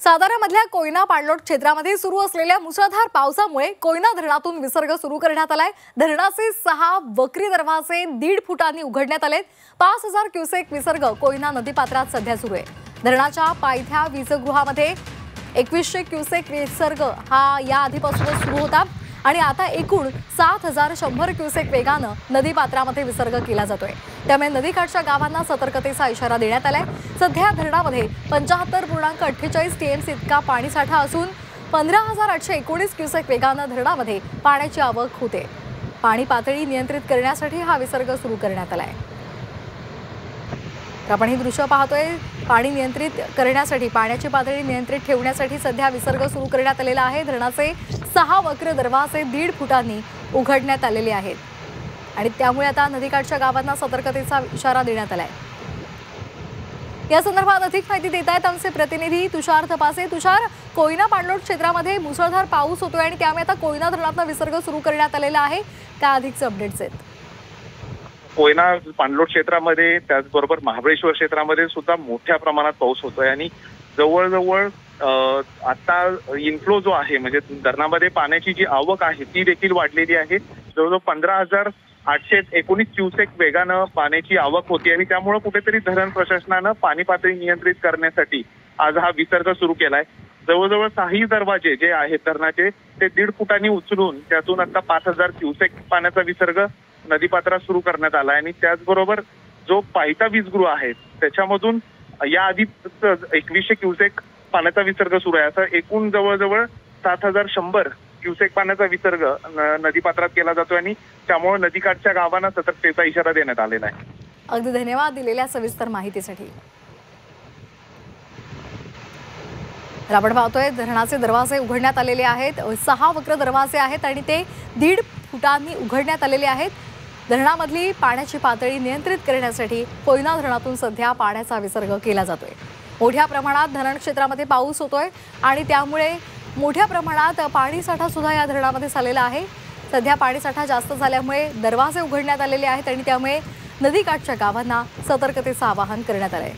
साताऱ्यामधल्या कोयना पाणलोट क्षेत्रामध्ये सुरू असलेल्या मुसळधार पावसामुळे कोयना धरणातून विसर्ग सुरू करण्यात आलाय। धरणाचे 6 वक्री दरवाजे 1.5 फुटांनी उघडण्यात आलेत। 5000 क्युसेक विसर्ग कोयना नदीपात्रात सध्या सुरू आहे। धरणाच्या पायथ्या वीजगृहामध्ये 2100 क्युसेक विसर्ग हा या आधीपासूनच सुरू होता आणि आता एकूण 7100 क्युसेक वेगानं नदीपात्रामध्ये विसर्ग केला जातोय। त्यामुळे नदीकाठच्या गावांना सतर्कतेचा इशारा देण्यात आलाय। सध्या धरणामध्ये 75.48 टीएमसी इतका पाणीसाठा असून 15819 क्युसेक वेगानं धरणामध्ये पाण्याची आवक होते। पाणी पातळी नियंत्रित करण्यासाठी हा विसर्ग सुरू करण्यात आलाय। आपण ही दृश्य पाहतोय। पाणी नियंत्रित करण्यासाठी पाण्याची पातळी नियंत्रित ठेवण्यासाठी सध्या विसर्ग सुरू करण्यात आलेला आहे। धरणाचे 6 वक्र दरवाजे 1.5 फुटांनी उघडण्यात आलेले आहेत आणि त्यामुळे आता नदीकाठच्या गावांना सतर्कतेचा इशारा देण्यात आलाय। या संदर्भात अधिक माहिती देत आहेत आमचे प्रतिनिधी तुषार तपासे। तुषार, कोयना पाणलोट क्षेत्रामध्ये मुसळधार पाऊस होतोय आणि त्यामुळे आता कोयना धरणातला विसर्ग सुरू करण्यात आलेला आहे। काय अधिकचे अपडेट्स आहेत? कोयना पाणलोट क्षेत्रामध्ये त्याचबरोबर महाबळेश्वर क्षेत्रामध्ये सुद्धा मोठ्या प्रमाणात पाऊस होतोय आणि जवळजवळ आता इन्फ्लो जो आहे म्हणजे धरणामध्ये पाण्याची जी आवक आहे ती देखील वाढलेली आहे। जवळजवळ 15819 क्युसेक वेगानं पाण्याची आवक होती आणि त्यामुळे कुठेतरी धरण प्रशासनानं पाणी पातळी नियंत्रित करण्यासाठी आज हा विसर्ग सुरू केलाय। जवळजवळ 6 दरवाजे जे आहेत धरणाचे ते 1.5 फुटांनी उचलून त्यातून आता 5000 क्युसेक पाण्याचा विसर्ग नदीपात्रात सुरू करण्यात आला आणि त्याचबरोबर जो पायथा वीजगृह आहे त्याच्यामधून याआधी 2100 क्युसेक पाण्याचा विसर्ग सुरू आहे। असं एकूण जवळजवळ 7100 क्युसेक पाण्याचा विसर्ग नदीपात्रात केला जातो आणि त्यामुळे नदीकाठच्या गावांना सतर्कतेचा इशारा देण्यात आलेला आहे। अगदी धन्यवाद दिलेल्या सविस्तर माहितीसाठी। आपण पाहतोय धरणाचे दरवाजे उघडण्यात आलेले आहेत। 6 वक्र दरवाजे आहेत आणि ते 1.5 फुटांनी उघडण्यात आलेले आहेत। धरणामधली पाण्याची पातळी नियंत्रित करण्यासाठी कोयना धरणातून सध्या पाण्याचा विसर्ग केला जातोय। मोठ्या प्रमाणात धरण क्षेत्रामध्ये पाऊस होतोय आणि त्यामुळे मोठ्या प्रमाणात पाणीसाठा सुद्धा या धरणामध्ये झालेला आहे। सध्या पाणीसाठा जास्त झाल्यामुळे दरवाजे उघडण्यात आलेले आहेत आणि त्यामुळे नदीकाठच्या गावांना सतर्कतेचं आवाहन करण्यात आलंय।